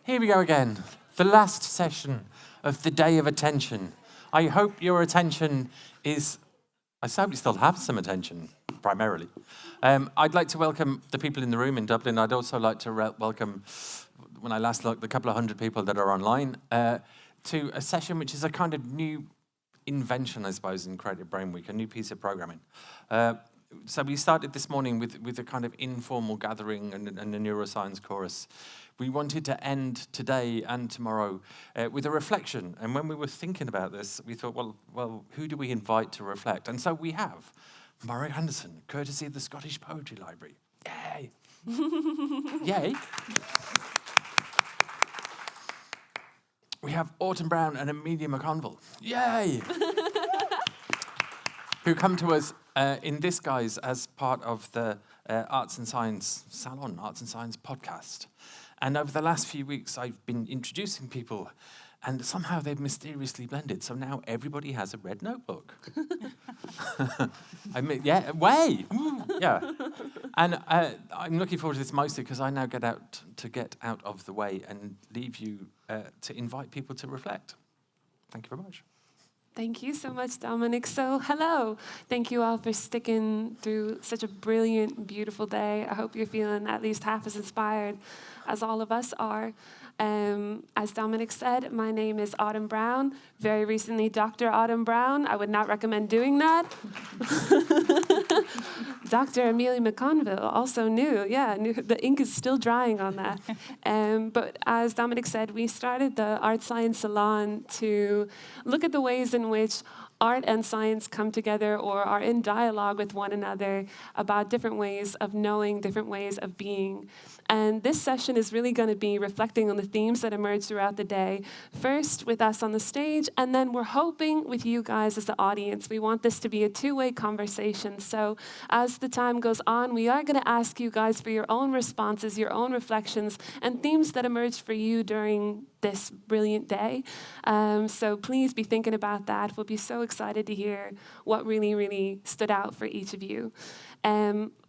Here we go again. The last session of the Day of Attention. I hope your attention is... I hope you still have some attention, primarily. I'd like to welcome the people in the room in Dublin. I'd also like to welcome, when I last looked, the couple of hundred people that are online, to a session which is a kind of new invention, I suppose, in Creative Brain Week, a new piece of programming. So we started this morning with a kind of informal gathering and a neuroscience chorus. We wanted to end today and tomorrow with a reflection. And when we were thinking about this, we thought, well, who do we invite to reflect? And so we have Murray Anderson, courtesy of the Scottish Poetry Library. Yay! Yay! We have Autumn Brown and Amelia McConville. Yay! Who come to us in this guise as part of the Arts and Science Salon, Arts and Science podcast. And over the last few weeks, I've been introducing people, and somehow they've mysteriously blended. So now everybody has a red notebook. Yeah, way! Yeah. And I'm looking forward to this mostly because I now get out of the way and leave you to invite people to reflect. Thank you very much. Thank you so much, Dominic. So, hello. Thank you all for sticking through such a brilliant, beautiful day. I hope you're feeling at least half as inspired as all of us are. As Dominic said, my name is Autumn Brown. Very recently, Dr. Autumn Brown. I would not recommend doing that. Dr. Amelia McConville, also new. Yeah, the ink is still drying on that. But as Dominic said, we started the Art Science Salon to look at the ways in which art and science come together or are in dialogue with one another about different ways of knowing, different ways of being. And this session is really going to be reflecting on the themes that emerge throughout the day, first with us on the stage, and then we're hoping with you guys as the audience. We want this to be a two-way conversation. So as the time goes on, we are going to ask you guys for your own responses, your own reflections, and themes that emerged for you during this brilliant day. So please be thinking about that. We'll be so excited to hear what really, really stood out for each of you.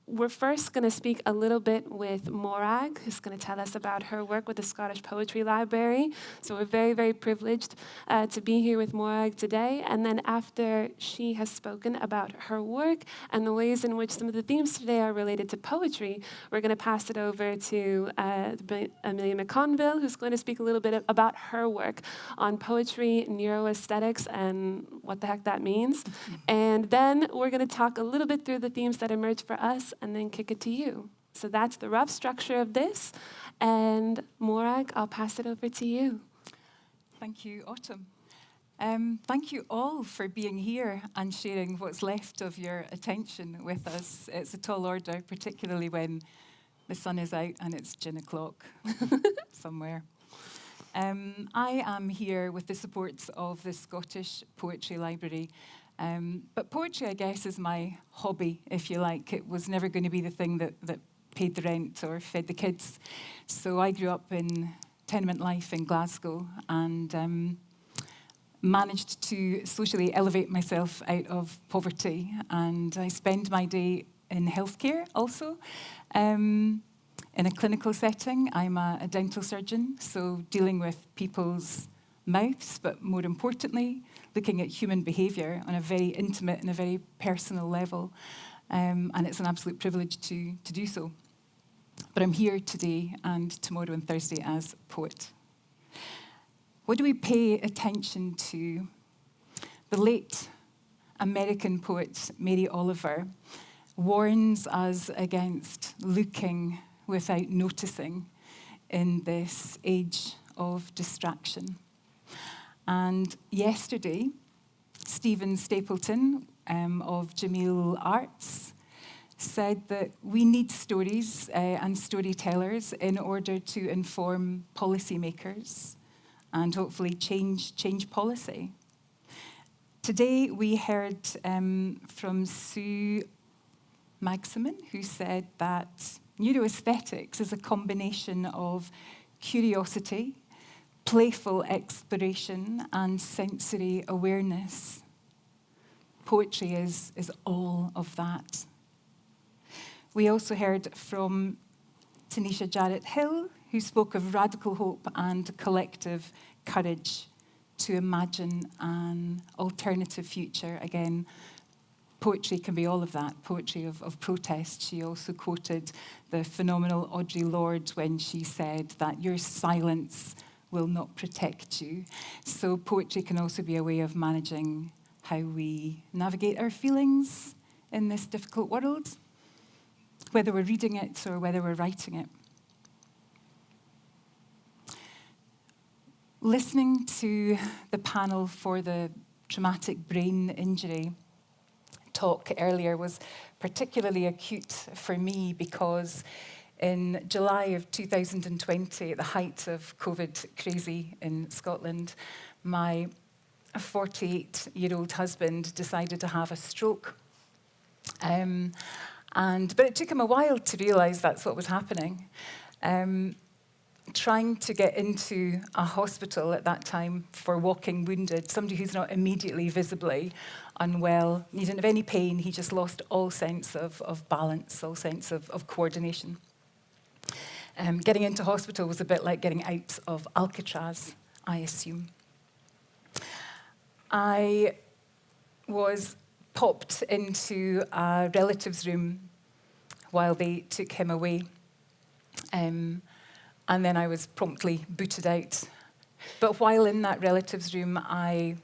We're first going to speak a little bit with Morag, who's going to tell us about her work with the Scottish Poetry Library. So we're very, very privileged to be here with Morag today. And then after she has spoken about her work and the ways in which some of the themes today are related to poetry, we're going to pass it over to Amelia McConville, who's going to speak a little bit about her work on poetry, neuroaesthetics, and what the heck that means. And then we're going to talk a little bit through the themes that emerge for us, and then kick it to you. So that's the rough structure of this. And Morag, I'll pass it over to you. Thank you, Autumn. Thank you all for being here and sharing what's left of your attention with us. It's a tall order, particularly when the sun is out and it's gin o'clock somewhere. I am here with the support of the Scottish Poetry Library. But poetry, I guess, is my hobby, if you like. It was never going to be the thing that paid the rent or fed the kids. So I grew up in tenement life in Glasgow and managed to socially elevate myself out of poverty. And I spend my day in healthcare also. In a clinical setting, I'm a dental surgeon, so dealing with people's mouths, but more importantly, looking at human behaviour on a very intimate and a very personal level. And it's an absolute privilege to do so. But I'm here today and tomorrow and Thursday as poet. What do we pay attention to? The late American poet Mary Oliver warns us against looking without noticing in this age of distraction. And yesterday, Stephen Stapleton of Jameel Arts said that we need stories and storytellers in order to inform policymakers and hopefully change policy. Today, we heard from Sue Maximin, who said that neuroaesthetics is a combination of curiosity, playful exploration, and sensory awareness. Poetry is all of that. We also heard from Tanisha Jarrett-Hill, who spoke of radical hope and collective courage to imagine an alternative future. Again, poetry can be all of that, poetry of protest. She also quoted the phenomenal Audre Lorde when she said that your silence will not protect you. So poetry can also be a way of managing how we navigate our feelings in this difficult world, whether we're reading it or whether we're writing it. Listening to the panel for the traumatic brain injury talk earlier was particularly acute for me because in July of 2020, at the height of COVID crazy in Scotland, my 48-year-old husband decided to have a stroke. But it took him a while to realise that's what was happening. Trying to get into a hospital at that time for walking wounded, somebody who's not immediately visibly unwell, he didn't have any pain, he just lost all sense of balance, all sense of coordination. Getting into hospital was a bit like getting out of Alcatraz, I assume. I was popped into a relative's room while they took him away. And then I was promptly booted out. But while in that relative's room, I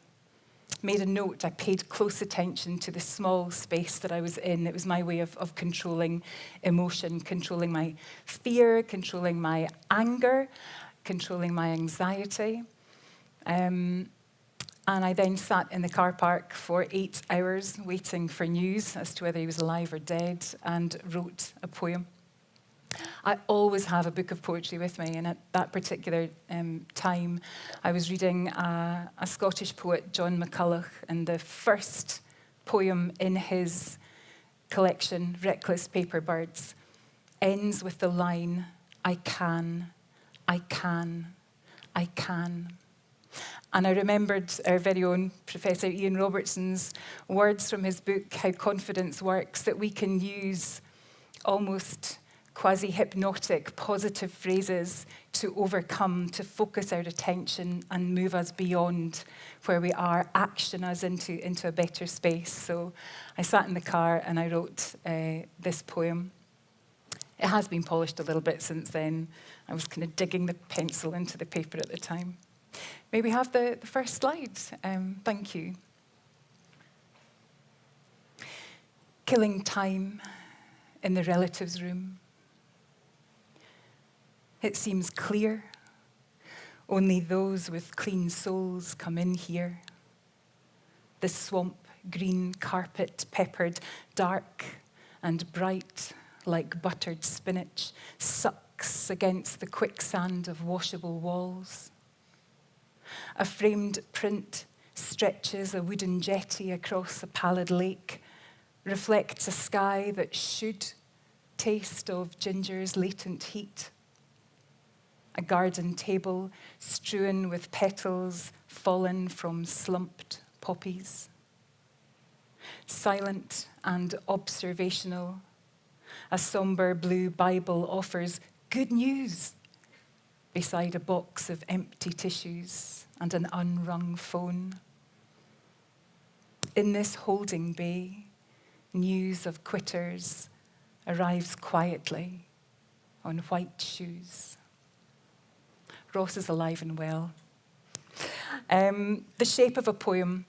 made a note. I paid close attention to the small space that I was in. It was my way of controlling emotion, controlling my fear, controlling my anger, controlling my anxiety. And I then sat in the car park for 8 hours waiting for news as to whether he was alive or dead and wrote a poem. I always have a book of poetry with me, and at that particular time, I was reading a Scottish poet, John McCulloch, and the first poem in his collection, Reckless Paper Birds, ends with the line, I can, I can, I can. And I remembered our very own Professor Ian Robertson's words from his book, How Confidence Works, that we can use almost quasi-hypnotic, positive phrases to overcome, to focus our attention and move us beyond where we are, action us into a better space. So I sat in the car and I wrote this poem. It has been polished a little bit since then. I was kind of digging the pencil into the paper at the time. May we have the first slide? Thank you. Killing time in the relative's room. It seems clear. Only those with clean souls come in here. The swamp green carpet peppered dark and bright like buttered spinach sucks against the quicksand of washable walls. A framed print stretches a wooden jetty across a pallid lake, reflects a sky that should taste of ginger's latent heat. A garden table strewn with petals fallen from slumped poppies. Silent and observational, a somber blue Bible offers good news beside a box of empty tissues and an unrung phone. In this holding bay, news of quitters arrives quietly on white shoes. Ross is alive and well. The shape of a poem,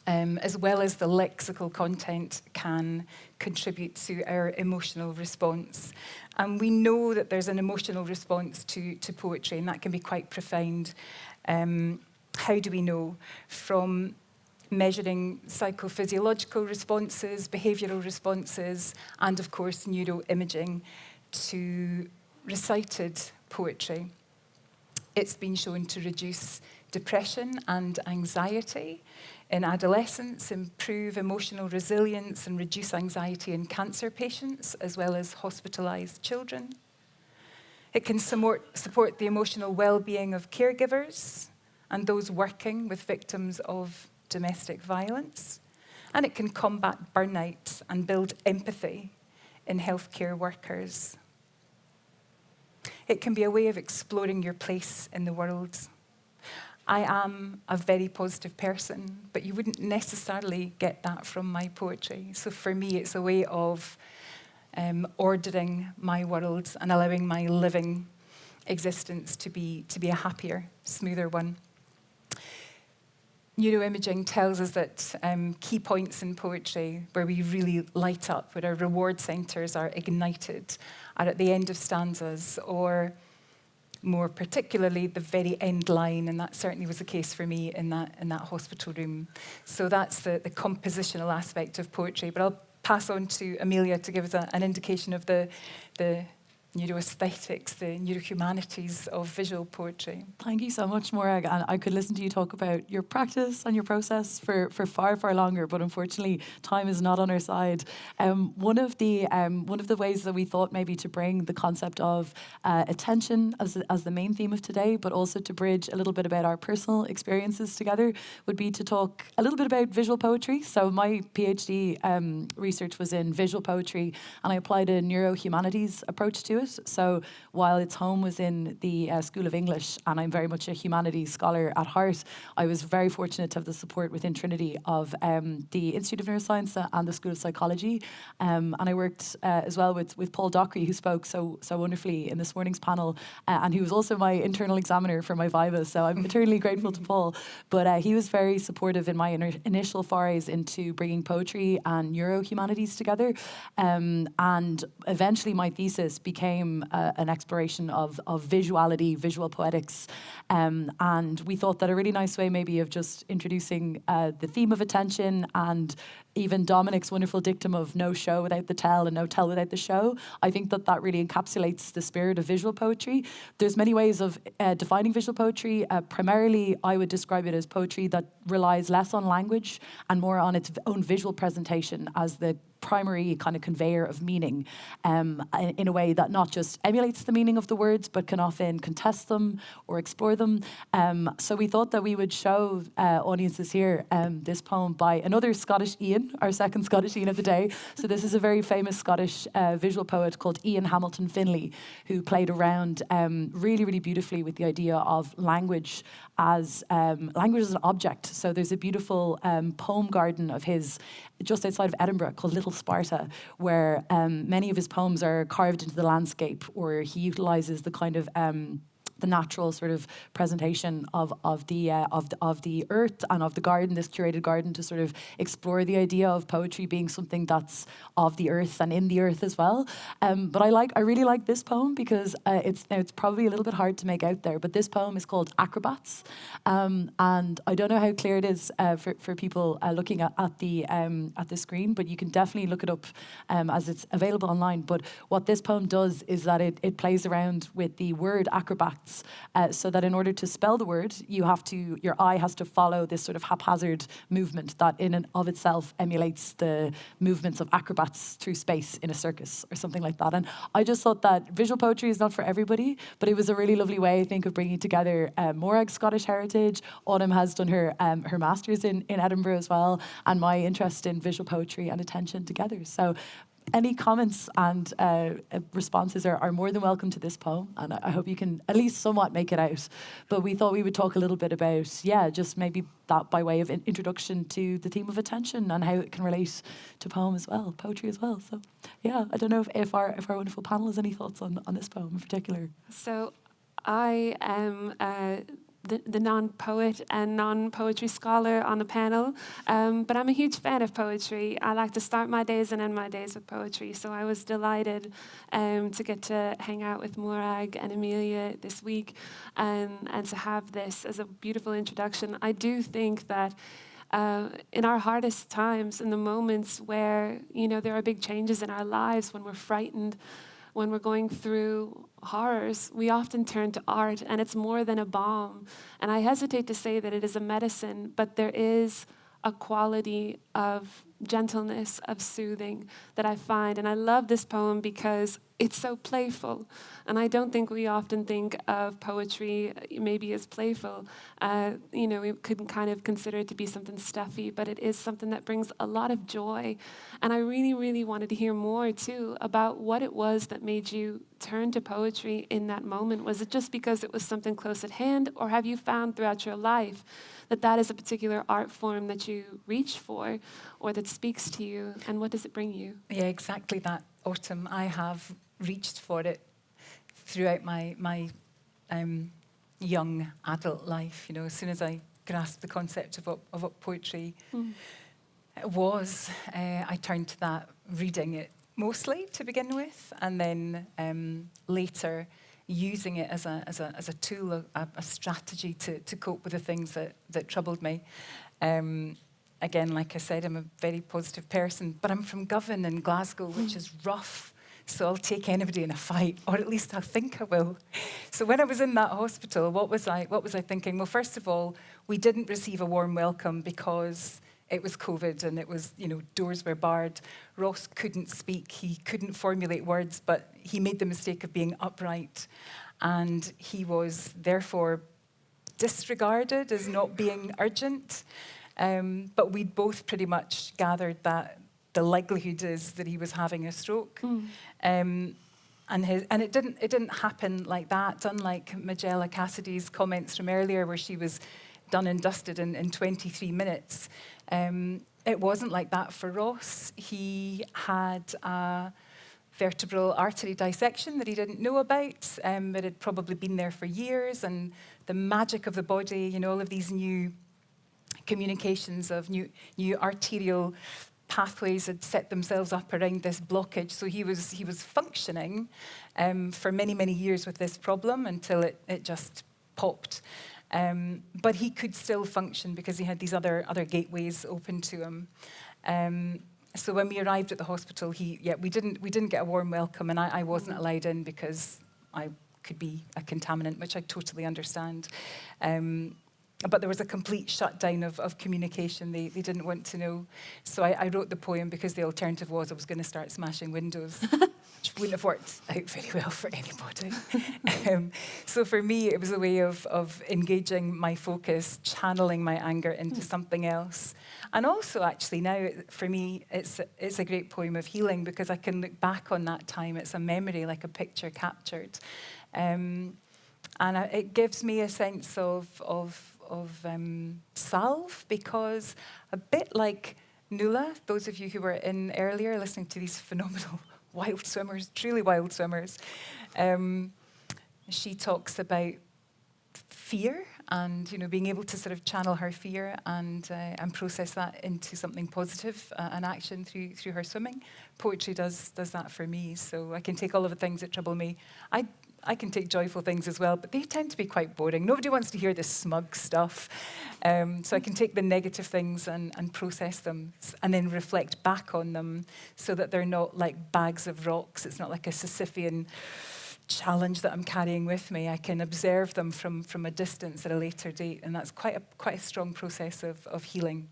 as well as the lexical content, can contribute to our emotional response. And we know that there's an emotional response to poetry, and that can be quite profound. How do we know? From measuring psychophysiological responses, behavioural responses, and of course neuroimaging to recited poetry. It's been shown to reduce depression and anxiety in adolescents, improve emotional resilience and reduce anxiety in cancer patients, as well as hospitalised children. It can support the emotional well-being of caregivers and those working with victims of domestic violence. And it can combat burnout and build empathy in healthcare workers. It can be a way of exploring your place in the world. I am a very positive person, but you wouldn't necessarily get that from my poetry. So for me, it's a way of ordering my world and allowing my living existence to be a happier, smoother one. Neuroimaging tells us that key points in poetry where we really light up, where our reward centres are ignited, are at the end of stanzas, or more particularly the very end line, and that certainly was the case for me in that hospital room. So that's the compositional aspect of poetry. But I'll pass on to Amelia to give us an indication of the neuroaesthetics, the neurohumanities of visual poetry. Thank you so much, Morag. And I could listen to you talk about your practice and your process for far, far longer, but unfortunately, time is not on our side. One of the ways that we thought maybe to bring the concept of attention as the main theme of today, but also to bridge a little bit about our personal experiences together, would be to talk a little bit about visual poetry. So my PhD research was in visual poetry, and I applied a neurohumanities approach to it. So while its home was in the School of English, and I'm very much a humanities scholar at heart, I was very fortunate to have the support within Trinity of the Institute of Neuroscience and the School of Psychology. And I worked as well with Paul Dockery, who spoke so wonderfully in this morning's panel, and he was also my internal examiner for my Viva. So I'm eternally grateful to Paul. But he was very supportive in my initial forays into bringing poetry and neurohumanities together. And eventually my thesis became an exploration of visuality, visual poetics. And we thought that a really nice way maybe of just introducing the theme of attention, and even Dominic's wonderful dictum of no show without the tell and no tell without the show. I think that really encapsulates the spirit of visual poetry. There's many ways of defining visual poetry. Primarily, I would describe it as poetry that relies less on language and more on its own visual presentation as the primary kind of conveyor of meaning, in a way that not just emulates the meaning of the words, but can often contest them or explore them. So we thought that we would show audiences here this poem by another Scottish Ian, our second Scottish Ian of the day. So this is a very famous Scottish visual poet called Ian Hamilton Finlay, who played around really, really beautifully with the idea of language as an object. So there's a beautiful poem garden of his just outside of Edinburgh called Little Sparta, where many of his poems are carved into the landscape, or he utilises the kind of the natural sort of presentation of the earth and of the garden, this curated garden, to sort of explore the idea of poetry being something that's of the earth and in the earth as well. But I really like this poem because it's probably a little bit hard to make out there, but this poem is called Acrobats, and I don't know how clear it is for people looking at the screen, but you can definitely look it up as it's available online. But what this poem does is that it plays around with the word acrobats. So that in order to spell the word, your eye has to follow this sort of haphazard movement that in and of itself emulates the movements of acrobats through space in a circus or something like that. And I just thought that visual poetry is not for everybody, but it was a really lovely way, I think, of bringing together Morag's Scottish heritage. Autumn has done her master's in Edinburgh as well, and my interest in visual poetry and attention together. So any comments and responses are more than welcome to this poem, and I hope you can at least somewhat make it out. But we thought we would talk a little bit about, just maybe that by way of introduction to the theme of attention and how it can relate to poetry as well. So, I don't know if our wonderful panel has any thoughts on this poem in particular. So I am the non-poet and non-poetry scholar on the panel, but I'm a huge fan of poetry. I like to start my days and end my days with poetry, so I was delighted to get to hang out with Morag and Amelia this week, and to have this as a beautiful introduction. I do think that in our hardest times, in the moments where there are big changes in our lives, when we're frightened, when we're going through horrors, we often turn to art, and it's more than a balm. And I hesitate to say that it is a medicine, but there is a quality of gentleness, of soothing that I find. And I love this poem because it's so playful. And I don't think we often think of poetry maybe as playful. We could kind of consider it to be something stuffy, but it is something that brings a lot of joy. And I really, really wanted to hear more too about what it was that made you turn to poetry in that moment. Was it just because it was something close at hand, or have you found throughout your life that that is a particular art form that you reach for or that speaks to you? And what does it bring you? Yeah, exactly that, Autumn. I have reached for it throughout my young adult life. As soon as I grasped the concept of what poetry was, I turned to that, reading it mostly to begin with, and then later using it as a tool, a strategy to cope with the things that troubled me. Again, like I said, I'm a very positive person, but I'm from Govan in Glasgow, which is rough. So I'll take anybody in a fight, or at least I think I will. So when I was in that hospital, what was I thinking? Well, first of all, we didn't receive a warm welcome because it was COVID and it was, doors were barred. Ross couldn't speak, he couldn't formulate words, but he made the mistake of being upright. And he was therefore disregarded as not being urgent. But we'd both pretty much gathered that the likelihood is that he was having a stroke. And it didn't happen like that, unlike Magella Cassidy's comments from earlier where she was done and dusted in 23 minutes. It wasn't like that for Ross. He had a vertebral artery dissection that he didn't know about. It had probably been there for years, and the magic of the body, all of these new communications of new arterial pathways had set themselves up around this blockage. So he was functioning for many, many years with this problem until it just popped. But he could still function because he had these other gateways open to him. So when we arrived at the hospital, we didn't get a warm welcome, and I wasn't allowed in because I could be a contaminant, which I totally understand. But there was a complete shutdown of communication. They didn't want to know. So I wrote the poem because the alternative was I was going to start smashing windows, which wouldn't have worked out very well for anybody. So for me, it was a way of engaging my focus, channeling my anger into something else. And also, actually, now, for me, it's a great poem of healing because I can look back on that time. It's a memory, like a picture captured. And it gives me a sense of salve, because a bit like Nuala, those of you who were in earlier listening to these phenomenal wild swimmers, truly wild swimmers, she talks about fear and being able to sort of channel her fear and process that into something positive, an action through her swimming. Poetry does that for me, so I can take all of the things that trouble me. I can take joyful things as well, but they tend to be quite boring. Nobody wants to hear this smug stuff. So I can take the negative things and process them and then reflect back on them so that they're not like bags of rocks. It's not like a Sisyphean challenge that I'm carrying with me. I can observe them from a distance at a later date, and that's quite a strong process of healing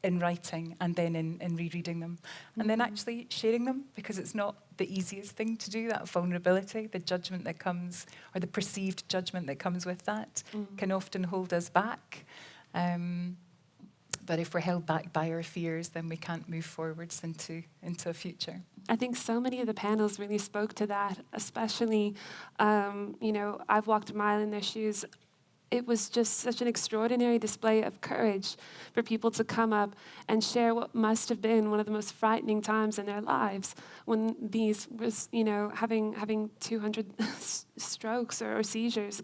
in writing and then in rereading them. And then actually sharing them, because it's not the easiest thing to do, that vulnerability, the judgment that comes, or the perceived judgment that comes with that, can often hold us back. But if we're held back by our fears, then we can't move forwards into a future. I think so many of the panels really spoke to that, especially, I've walked a mile in their shoes. It was just such an extraordinary display of courage for people to come up and share what must have been one of the most frightening times in their lives, when these was, having 200 strokes or seizures,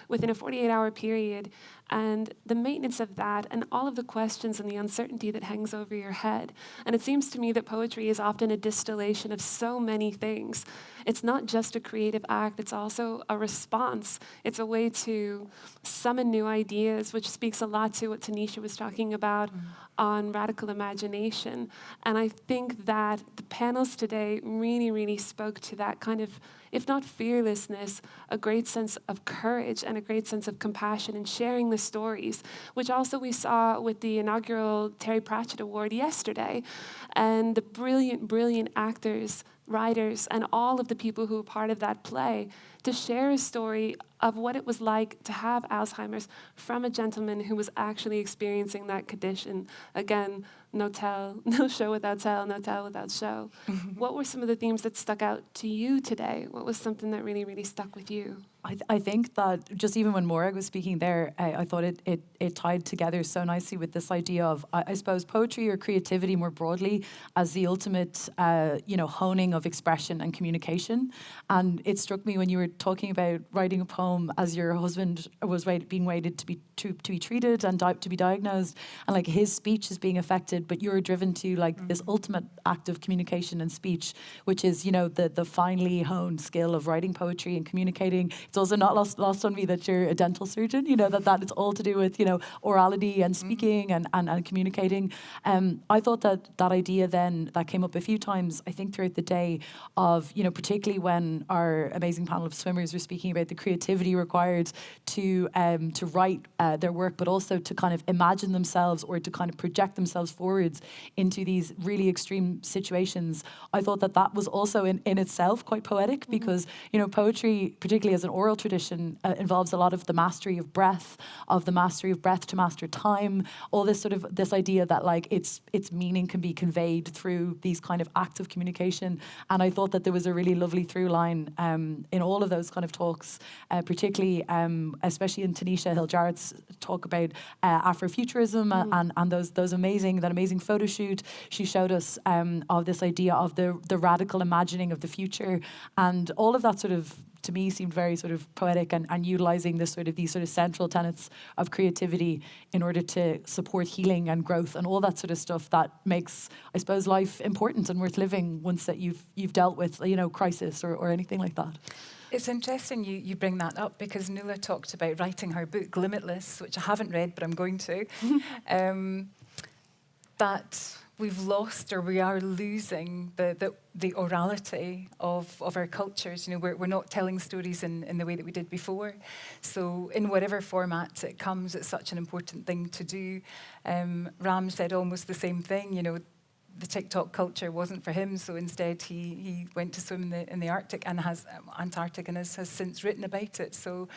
within a 48-hour period. And the maintenance of that and all of the questions and the uncertainty that hangs over your head. And it seems to me that poetry is often a distillation of so many things. It's not just a creative act, it's also a response. It's a way to summon new ideas, which speaks a lot to what Tanisha was talking about on radical imagination. And I think that the panels today really, really spoke to that kind of, if not fearlessness, a great sense of courage and a great sense of compassion in sharing the stories, which also we saw with the inaugural Terry Pratchett Award yesterday. And the brilliant, brilliant actors writers, and all of the people who were part of that play to share a story of what it was like to have Alzheimer's from a gentleman who was actually experiencing that condition. Again, no tell, no show without tell, no tell without show. What were some of the themes that stuck out to you today? What was something that really, really stuck with you? I think that just even when Morag was speaking there, I thought it tied together so nicely with this idea of, I suppose, poetry or creativity more broadly as the ultimate, honing of expression and communication. And it struck me when you were talking about writing a poem as your husband was being waited to be treated and to be diagnosed, and like his speech is being affected, but you're driven to like this ultimate act of communication and speech, which is, the finely honed skill of writing poetry and communicating. It's also not lost on me that you're a dental surgeon, that it's all to do with, orality and speaking and communicating. I thought that idea then that came up a few times, I think, throughout the day of, particularly when our amazing panel of swimmers were speaking about the creativity required to write their work, but also to kind of imagine themselves or to kind of project themselves forwards into these really extreme situations. I thought that was also in itself quite poetic because, poetry, particularly as an oral tradition, involves a lot of the mastery of breath to master time, all this idea that like its meaning can be conveyed through these kind of acts of communication. And I thought that there was a really lovely through line in all of those kind of talks, particularly especially in Tanisha Hill-Jarrett's talk about Afrofuturism and that amazing photo shoot. She showed us of this idea of the radical imagining of the future, and all of that sort of, to me, seemed very sort of poetic and utilizing these sort of central tenets of creativity in order to support healing and growth and all that sort of stuff that makes, I suppose, life important and worth living once that you've dealt with, crisis or anything like that. It's interesting you bring that up because Nuala talked about writing her book Limitless, which I haven't read, but I'm going to, that we've lost or we are losing the orality of our cultures. We're not telling stories in the way that we did before. So in whatever format it comes, it's such an important thing to do. Ram said almost the same thing, the TikTok culture wasn't for him, so instead he went to swim in the Arctic and has since written about it. So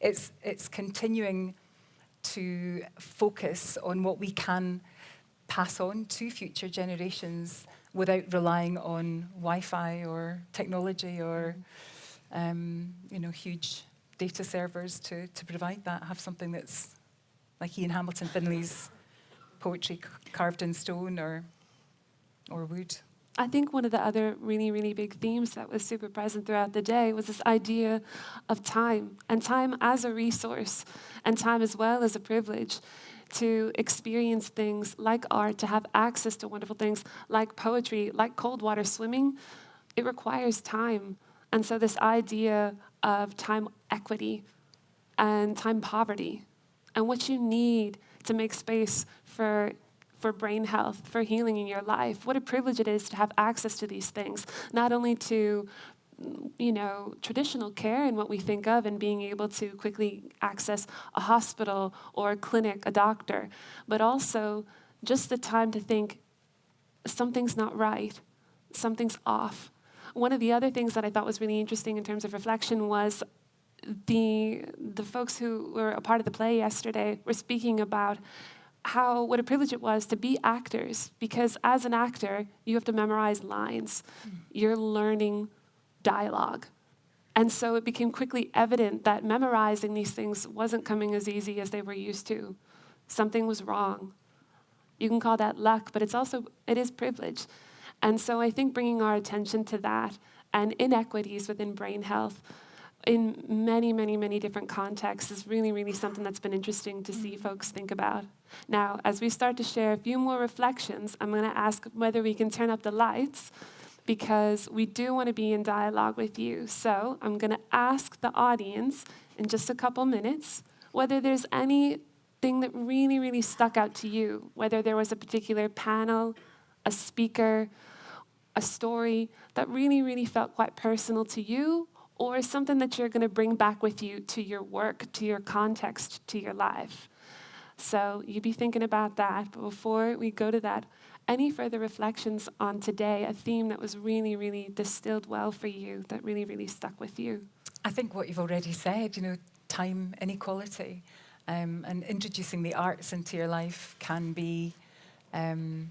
it's continuing to focus on what we can pass on to future generations without relying on Wi-Fi or technology or huge data servers to provide that. Have something that's like Ian Hamilton Finley's poetry carved in stone or wood. I think one of the other really, really big themes that was super present throughout the day was this idea of time, and time as a resource, and time as well as a privilege to experience things like art, to have access to wonderful things like poetry, like cold water swimming. It requires time. And so this idea of time equity and time poverty and what you need to make space for brain health, for healing in your life. What a privilege it is to have access to these things, not only to traditional care and what we think of and being able to quickly access a hospital or a clinic, a doctor, but also just the time to think something's not right, something's off. One of the other things that I thought was really interesting in terms of reflection was the folks who were a part of the play yesterday were speaking about what a privilege it was to be actors, because as an actor, you have to memorize lines. You're learning dialogue. And so it became quickly evident that memorizing these things wasn't coming as easy as they were used to. Something was wrong. You can call that luck, but it is privilege. And so I think bringing our attention to that and inequities within brain health in many, many, many different contexts is really, really something that's been interesting to see folks think about. Now, as we start to share a few more reflections, I'm going to ask whether we can turn up the lights, because we do want to be in dialogue with you. So I'm going to ask the audience in just a couple minutes whether there's anything that really, really stuck out to you, whether there was a particular panel, a speaker, a story that really, really felt quite personal to you, or something that you're going to bring back with you to your work, to your context, to your life. So you be thinking about that. But before we go to that, Any further reflections on today, a theme that was really, really distilled well for you, that really, really stuck with you? I think what you've already said, time inequality, and introducing the arts into your life can be an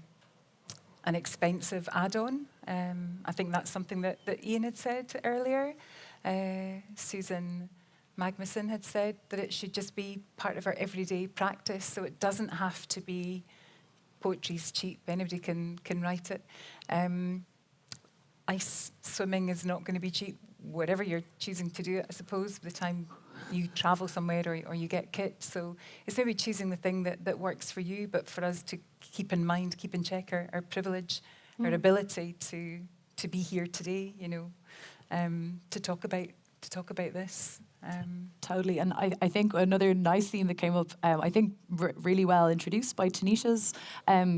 expensive add-on. I think that's something that Ian had said earlier. Susan Magnuson had said that it should just be part of our everyday practice, so it doesn't have to be poetry's cheap. Anybody can write it. Ice swimming is not going to be cheap, whatever you're choosing to do, I suppose, by the time you travel somewhere or you get kit. So it's maybe choosing the thing that works for you, but for us to keep in mind, keep in check our privilege, our ability to be here today, to talk about this. Totally. And I think another nice theme that came up, I think really well introduced by Tanisha's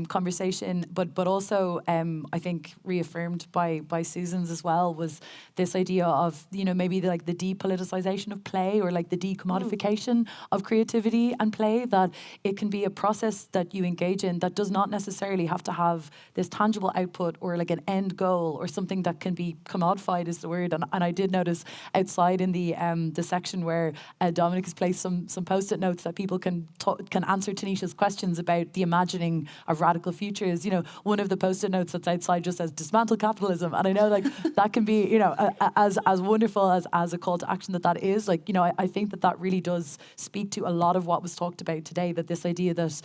conversation, but also I think reaffirmed by Susan's as well, was this idea of, maybe the depoliticization of play, or like the decommodification of creativity and play, that it can be a process that you engage in that does not necessarily have to have this tangible output or like an end goal or something that can be commodified, is the word. And I did notice outside in the section where Dominic has placed some post-it notes that people can answer Tanisha's questions about the imagining of radical futures. One of the post-it notes that's outside just says dismantle capitalism, and I know that can be as wonderful as a call to action that is. I think that really does speak to a lot of what was talked about today. That this idea that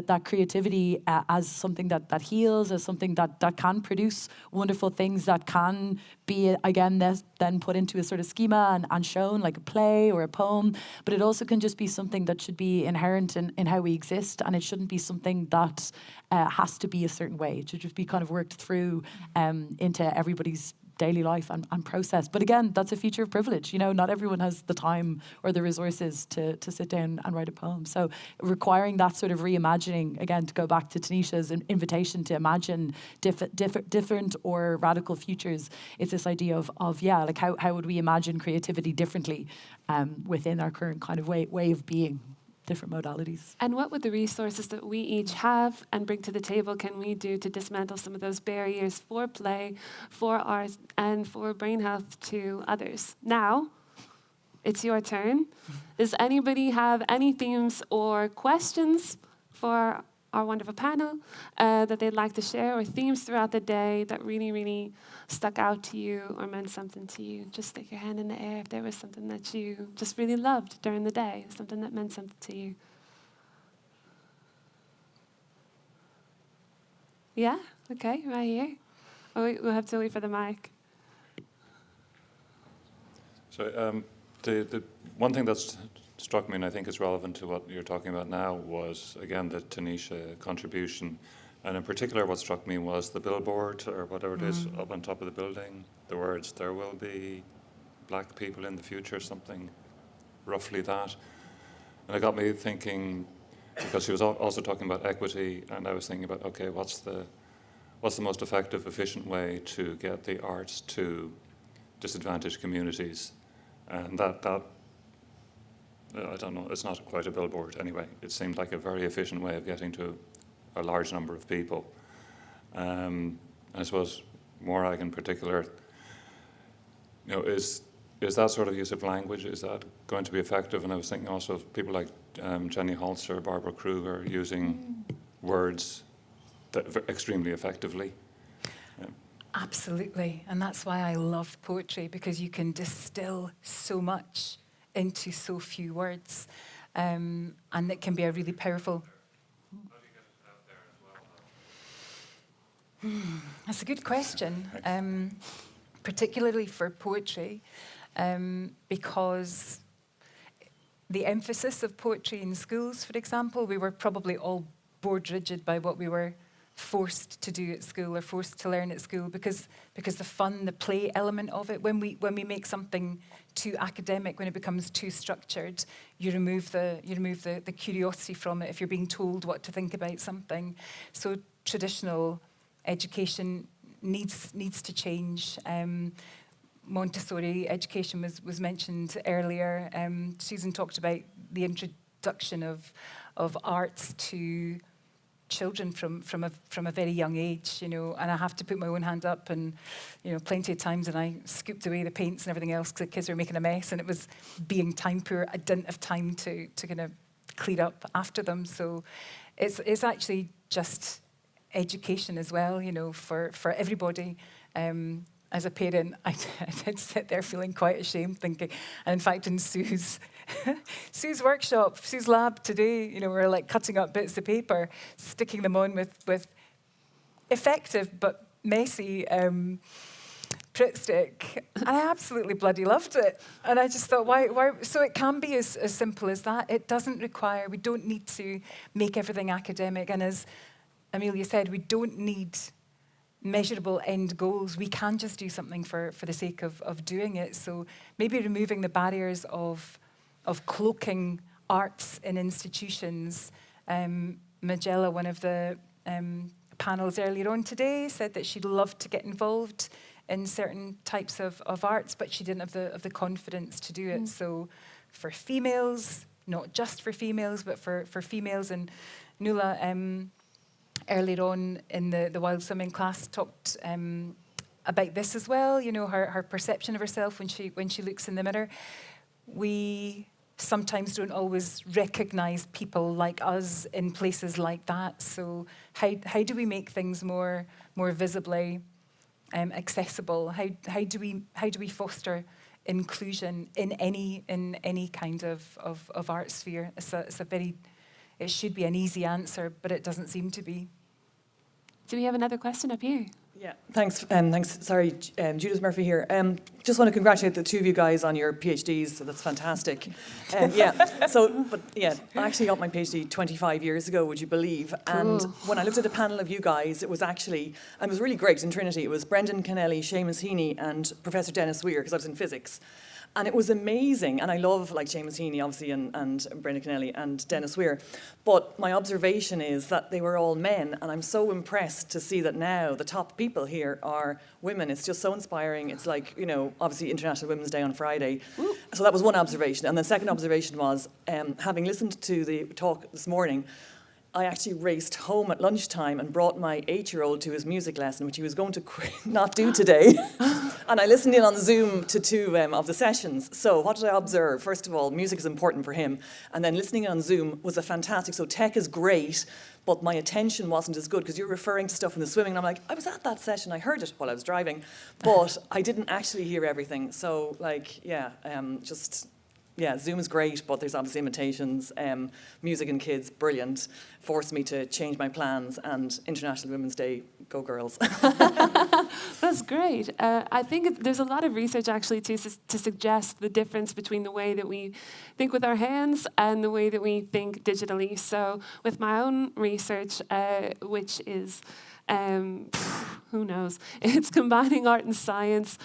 that creativity as something that heals, as something that can produce wonderful things, that can be again then put into a sort of schema and shown like a play or a poem, but it also can just be something that should be inherent in how we exist, and it shouldn't be something that has to be a certain way. It should just be kind of worked through into everybody's daily life and process. But again, that's a feature of privilege. Not everyone has the time or the resources to sit down and write a poem. So requiring that sort of reimagining, again, to go back to Tanisha's invitation to imagine different or radical futures, it's this idea of how would we imagine creativity differently within our current kind of way of being. Different modalities. And what would the resources that we each have and bring to the table can we do to dismantle some of those barriers for play, for art, and for brain health to others? Now, it's your turn. Does anybody have any themes or questions for our wonderful panel that they'd like to share, or themes throughout the day that really, really stuck out to you or meant something to you? Just stick your hand in the air if there was something that you just really loved during the day, something that meant something to you. Yeah? Okay, right here. Oh, we'll have to wait for the mic. So the one thing that's struck me, and I think is relevant to what you're talking about now, was again the Tanisha contribution, and in particular what struck me was the billboard or whatever it is up on top of the building, the words "there will be black people in the future," something roughly that, and it got me thinking, because she was also talking about equity, and I was thinking about, okay, what's the most effective, efficient way to get the arts to disadvantaged communities, and that I don't know, it's not quite a billboard anyway. It seemed like a very efficient way of getting to a large number of people. I suppose Morag in particular, is that sort of use of language, is that going to be effective? And I was thinking also of people like Jenny Holzer, Barbara Kruger, using words extremely effectively. Absolutely, and that's why I love poetry, because you can distill so much into so few words, and it can be a really powerful. How do you get it out there as well? That's a good question, particularly for poetry, because the emphasis of poetry in schools, for example, we were probably all bored rigid by what we were forced to do at school or forced to learn at school, because the fun, the play element of it, when we make something too academic, when it becomes too structured, you remove the curiosity from it if you're being told what to think about something. So traditional education needs to change. Montessori education was mentioned earlier. Susan talked about the introduction of arts to children from a very young age, you know, and I have to put my own hand up, and, you know, plenty of times, and I scooped away the paints and everything else because the kids were making a mess, and it was being time poor. I didn't have time to kind of clean up after them. So it's actually just education as well, you know, for everybody. As a parent, I did sit there feeling quite ashamed, thinking, and in fact, in Sue's workshop, Sue's lab today, you know, we're like cutting up bits of paper, sticking them on with effective but messy Pritt stick, and I absolutely bloody loved it. And I just thought, why? So it can be as simple as that. It doesn't require. We don't need to make everything academic, and as Amelia said, we don't need measurable end goals. We can just do something for the sake of doing it. So maybe removing the barriers of cloaking arts in institutions. Magella, one of the panels earlier on today, said that she'd love to get involved in certain types of arts, but she didn't have the confidence to do it. So for females, not just for females, but for females, and Nuala, earlier on in the wild swimming class, talked about this as well. You know, her perception of herself when she looks in the mirror. We sometimes don't always recognise people like us in places like that. So how do we make things more visibly accessible? How do we foster inclusion in any kind of art sphere? It should be an easy answer, but it doesn't seem to be. Do we have another question up here? Yeah, thanks. Sorry, Judith Murphy here. Just want to congratulate the two of you guys on your PhDs. So that's fantastic. I actually got my PhD 25 years ago, would you believe? And when I looked at a panel of you guys, it was really great in Trinity. It was Brendan Kennelly, Seamus Heaney, and Professor Dennis Weir, because I was in physics. And it was amazing, and I love like Seamus Heaney, obviously, and Brendan Kennelly and Dennis Weir. But my observation is that they were all men, and I'm so impressed to see that now the top people here are women. It's just so inspiring. It's like, you know, obviously International Women's Day on Friday. Woo. So that was one observation. And the second observation was, having listened to the talk this morning, I actually raced home at lunchtime and brought my 8-year-old to his music lesson, which he was going to not do today. And I listened in on Zoom to two of the sessions. So what did I observe? First of all, music is important for him. And then listening on Zoom was so tech is great, but my attention wasn't as good because you're referring to stuff in the swimming. And I'm like, I was at that session. I heard it while I was driving, but I didn't actually hear everything. So Zoom is great, but there's obviously limitations. Music and kids, brilliant. Forced me to change my plans, and International Women's Day, go girls. That's great. I think there's a lot of research actually to suggest the difference between the way that we think with our hands and the way that we think digitally. So with my own research, which is who knows? It's combining art and science.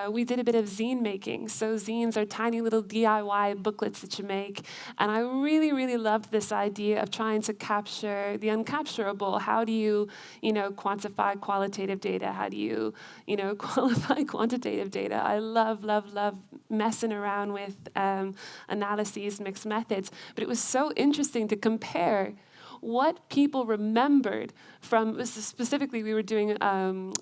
We did a bit of zine making. So zines are tiny little DIY booklets that you make. And I really, really loved this idea of trying to capture the uncapturable. How do you, quantify qualitative data? How do you, qualify quantitative data? I love messing around with analyses, mixed methods. But it was so interesting to compare what people remembered from, specifically we were doing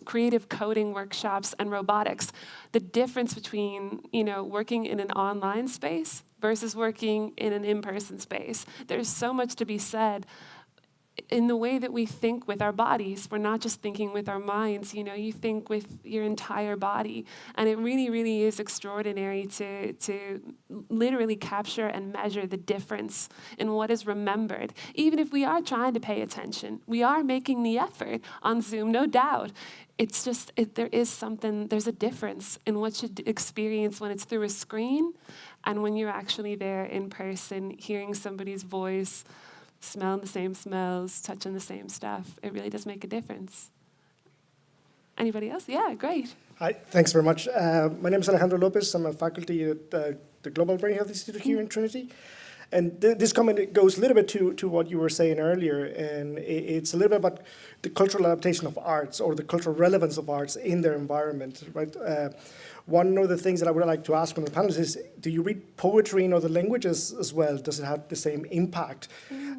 creative coding workshops and robotics, the difference between, working in an online space versus working in an in-person space. There's so much to be said in the way that we think with our bodies. We're not just thinking with our minds, you think with your entire body. And it really, really is extraordinary to literally capture and measure the difference in what is remembered. Even if we are trying to pay attention, we are making the effort on Zoom, no doubt. It's just, there's a difference in what you experience when it's through a screen and when you're actually there in person, hearing somebody's voice, smelling the same smells, touching the same stuff. It really does make a difference. Anybody else? Yeah, great. Hi, thanks very much. My name is Alejandro Lopez. I'm a faculty at the Global Brain Health Institute here in Trinity. And this comment goes a little bit to what you were saying earlier, and it's a little bit about the cultural adaptation of arts or the cultural relevance of arts in their environment, right? one of the things that I would like to ask on the panelists is, do you read poetry in other languages as well? Does it have the same impact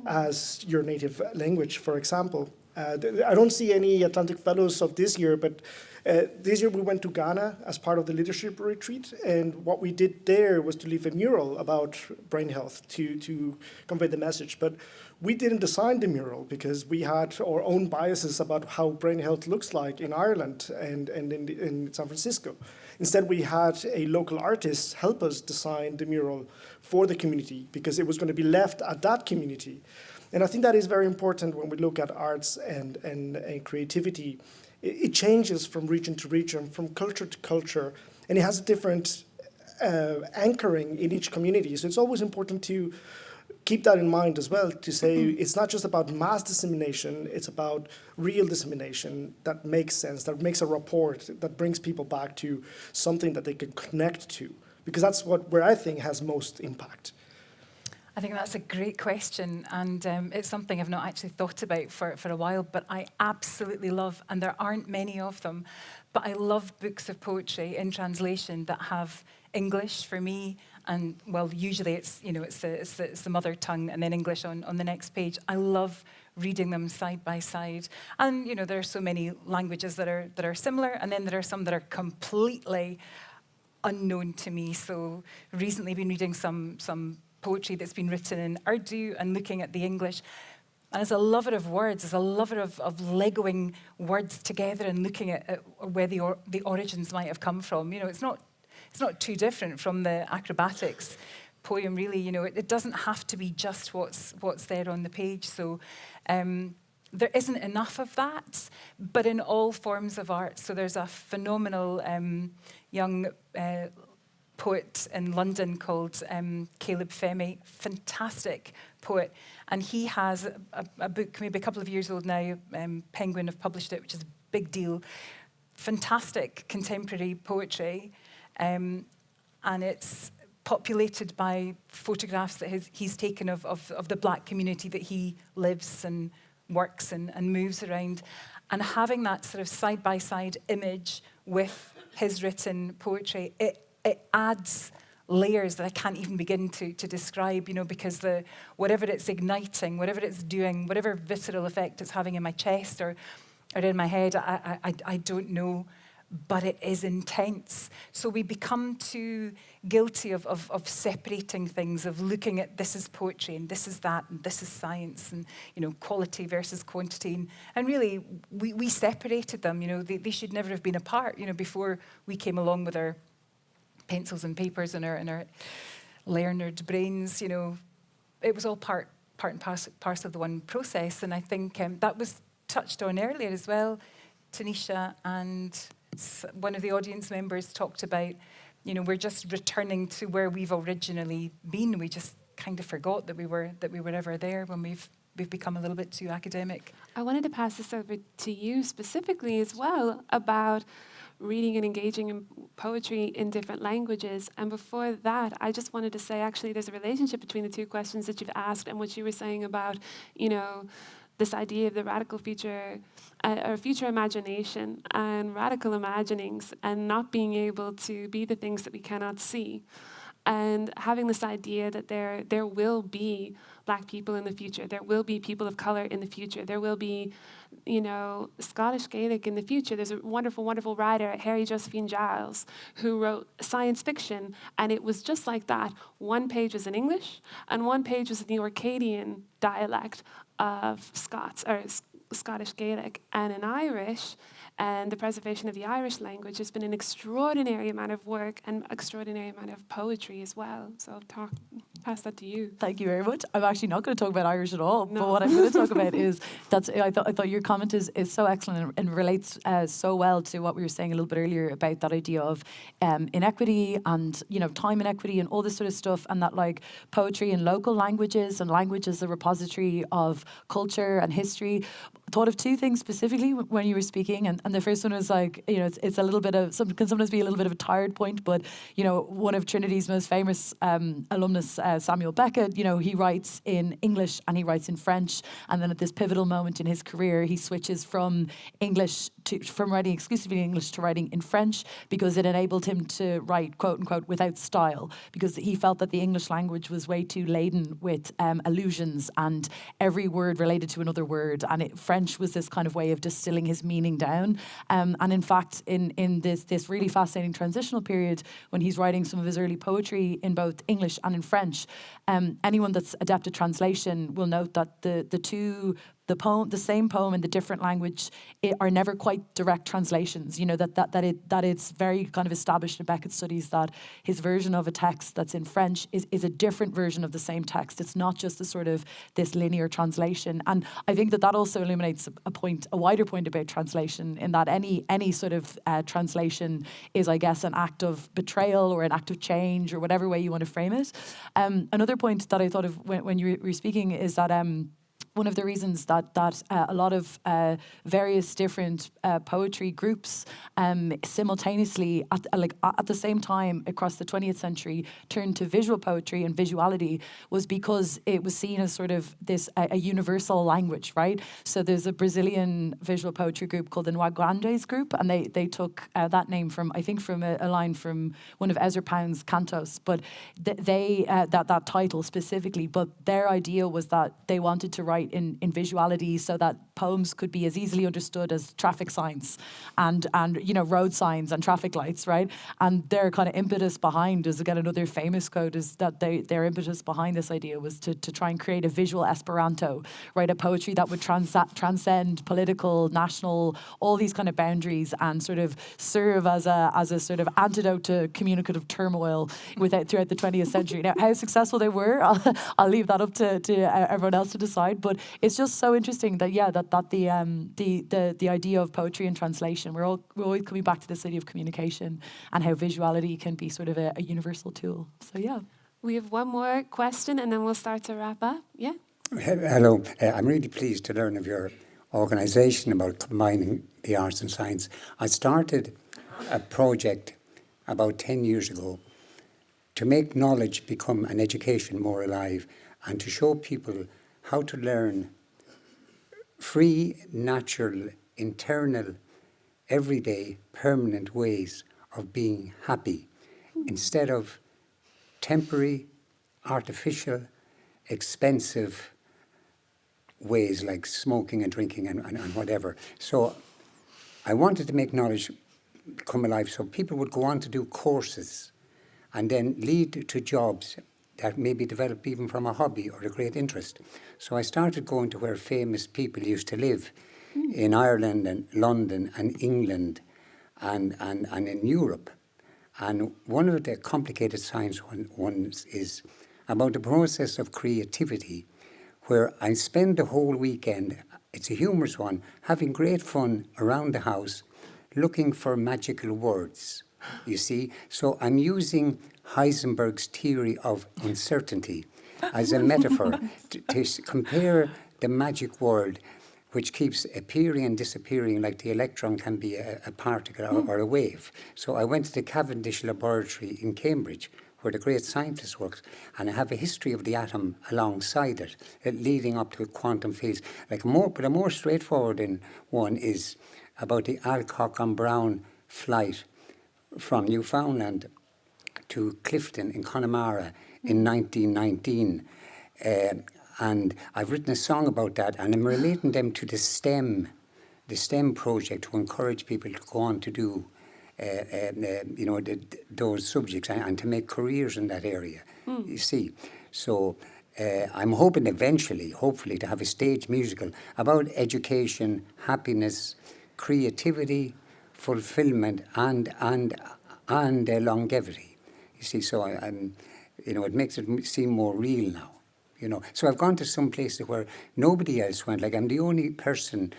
as your native language, for example? I don't see any Atlantic Fellows of this year, but this year we went to Ghana as part of the leadership retreat, and what we did there was to leave a mural about brain health to convey the message. But we didn't design the mural because we had our own biases about how brain health looks like in Ireland and in San Francisco. Instead, we had a local artist help us design the mural for the community because it was going to be left at that community. And I think that is very important when we look at arts and creativity. It changes from region to region, from culture to culture, and it has a different anchoring in each community. So it's always important to keep that in mind as well, to say it's not just about mass dissemination, it's about real dissemination that makes sense, that makes a rapport, that brings people back to something that they can connect to, because that's where I think has most impact. I think that's a great question, and it's something I've not actually thought about for a while, but I absolutely love, and there aren't many of them, but I love books of poetry in translation that have English for me, and well, usually it's the mother tongue and then English on the next page. I love reading them side by side, and there are so many languages that are similar, and then there are some that are completely unknown to me. So recently, been reading some poetry that's been written in Urdu and looking at the English. And as a lover of words, as a lover of Legoing words together and looking at where the origins might have come from, it's not too different from the acrobatics poem, really. It doesn't have to be just what's there on the page. So there isn't enough of that, but in all forms of art. So there's a phenomenal young poet in London called Caleb Femi, fantastic poet. And he has a book, maybe a couple of years old now, Penguin have published it, which is a big deal. Fantastic contemporary poetry. And it's populated by photographs that he's taken of the Black community that he lives and works and moves around. And having that sort of side-by-side image with his written poetry, it adds layers that I can't even begin to describe, because whatever it's igniting, whatever it's doing, whatever visceral effect it's having in my chest or in my head, I don't know, but it is intense. So we become too guilty of separating things, of looking at this is poetry and this is that and this is science and quality versus quantity. And really, we separated them. They should never have been apart. Before we came along with our pencils and papers and our learned brains, it was all part and parcel of the one process. And I think that was touched on earlier as well. Tanisha and one of the audience members talked about, we're just returning to where we've originally been. We just kind of forgot that we were ever there when we've become a little bit too academic. I wanted to pass this over to you specifically as well about reading and engaging in poetry in different languages. And before that, I just wanted to say, actually, there's a relationship between the two questions that you've asked and what you were saying about, this idea of the radical future, or future imagination and radical imaginings and not being able to be the things that we cannot see. And having this idea that there will be Black people in the future, there will be people of color in the future, there will be, Scottish Gaelic in the future. There's a wonderful, wonderful writer, Harry Josephine Giles, who wrote science fiction, and it was just like that. One page was in English, and one page was in the Orcadian dialect of Scots, or Scottish Gaelic, and in Irish. And the preservation of the Irish language has been an extraordinary amount of work and extraordinary amount of poetry as well. So I'll pass that to you. Thank you very much. I'm actually not going to talk about Irish at all, No. but what I'm going to talk about is I thought your comment is so excellent and relates so well to what we were saying a little bit earlier about that idea of inequity and time inequity and all this sort of stuff, and that poetry in local languages and language as a repository of culture and history. I thought of two things specifically when you were speaking, and the first one was it's a little bit of can sometimes be a little bit of a tired point, but one of Trinity's most famous alumnus, Samuel Beckett, you know, he writes in English and he writes in French, and then at this pivotal moment in his career, he switches from writing exclusively in English to writing in French, because it enabled him to write, quote unquote, without style, because he felt that the English language was way too laden with allusions and every word related to another word, and French was this kind of way of distilling his meaning down. And in fact, in this really fascinating transitional period, when he's writing some of his early poetry in both English and in French, anyone that's adept at translation will note that the same poem in the different language are never quite direct translations. You know, that it's very kind of established in Beckett's studies that his version of a text that's in French is a different version of the same text. It's not just a sort of this linear translation. And I think that also illuminates a wider point about translation, in that any sort of translation is, I guess, an act of betrayal or an act of change, or whatever way you want to frame it. Another point that I thought of when you were speaking is that one of the reasons that a lot of various different poetry groups simultaneously at the same time across the 20th century turned to visual poetry and visuality was because it was seen as sort of this a universal language, right? So there's a Brazilian visual poetry group called the Nwaguandes group, and they took that name from, I think, from a line from one of Ezra Pound's cantos, but that title specifically, but their idea was that they wanted to write in visuality so that poems could be as easily understood as traffic signs and you know, road signs and traffic lights, right? And their kind of impetus behind is, again, another famous quote is that their impetus behind this idea was to try and create a visual Esperanto, right? A poetry that would transcend political, national, all these kind of boundaries, and sort of serve as a sort of antidote to communicative turmoil throughout the 20th century. Now, how successful they were, I'll leave that up to everyone else to decide. But it's just so interesting that the idea of poetry and translation, we're always coming back to this idea of communication and how visuality can be sort of a universal tool. So yeah. We have one more question and then we'll start to wrap up. Yeah. Hello. I'm really pleased to learn of your organisation about combining the arts and science. I started a project about 10 years ago to make knowledge become an education more alive, and to show people how to learn free, natural, internal, everyday, permanent ways of being happy, instead of temporary, artificial, expensive ways like smoking and drinking and whatever. So I wanted to make knowledge come alive, so people would go on to do courses and then lead to jobs that maybe develop even from a hobby or a great interest. So I started going to where famous people used to live, in Ireland and London and England and in Europe. And one of the complicated science ones is about the process of creativity, where I spend the whole weekend, it's a humorous one, having great fun around the house, looking for magical words, you see. So I'm using Heisenberg's theory of uncertainty as a metaphor to compare the magic word, which keeps appearing and disappearing, like the electron can be a particle or a wave. So I went to the Cavendish Laboratory in Cambridge, where the great scientist works, and I have a history of the atom alongside it, leading up to quantum fields. But a more straightforward one is about the Alcock and Brown flight from Newfoundland to Clifton in Connemara in 1919. And I've written a song about that, and I'm relating them to the STEM project to encourage people to go on to do those subjects and to make careers in that area, you see. So I'm hoping eventually, hopefully, to have a stage musical about education, happiness, creativity, fulfillment, and longevity. You see, so it makes it seem more real now. So I've gone to some places where nobody else went. Like, I'm the only person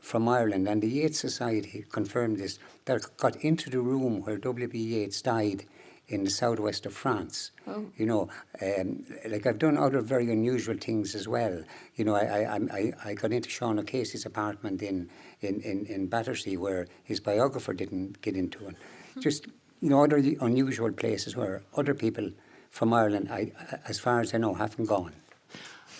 from Ireland, and the Yeats Society confirmed this, that got into the room where W.B. Yeats died in the southwest of France. Oh. I've done other very unusual things as well. I got into Sean O'Casey's apartment in Battersea, where his biographer didn't get into it. Just, other unusual places where other people from Ireland, as far as I know, haven't gone.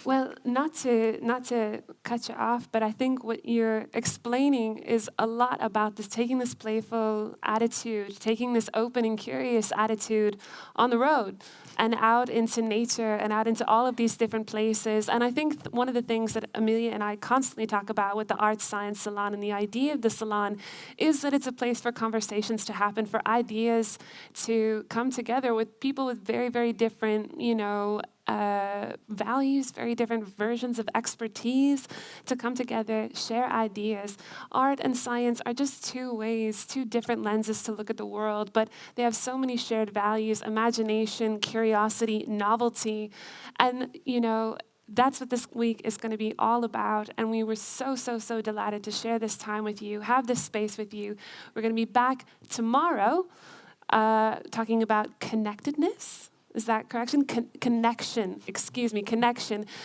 Well, not to cut you off, but I think what you're explaining is a lot about this, taking this playful attitude, taking this open and curious attitude on the road and out into nature and out into all of these different places. And I think one of the things that Amelia and I constantly talk about with the Art Science Salon and the idea of the salon is that it's a place for conversations to happen, for ideas to come together with people with very, very different, values, very different versions of expertise to come together, share ideas. Art and science are just two ways, two different lenses to look at the world, but they have so many shared values: imagination, curiosity, novelty. And, that's what this week is going to be all about. And we were so delighted to share this time with you, have this space with you. We're going to be back tomorrow talking about connectedness. Is that correction? Connection.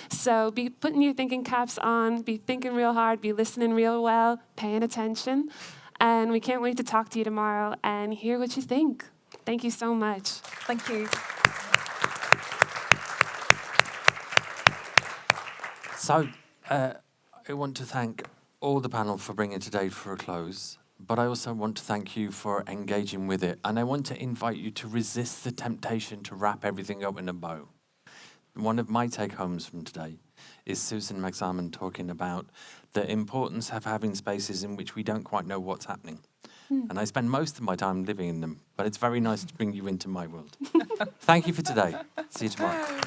So be putting your thinking caps on, be thinking real hard, be listening real well, paying attention. And we can't wait to talk to you tomorrow and hear what you think. Thank you so much. Thank you. So, I want to thank all the panel for bringing today for a close, but I also want to thank you for engaging with it. And I want to invite you to resist the temptation to wrap everything up in a bow. One of my take-homes from today is Susan McSalmon talking about the importance of having spaces in which we don't quite know what's happening. And I spend most of my time living in them, but it's very nice to bring you into my world. Thank you for today. See you tomorrow.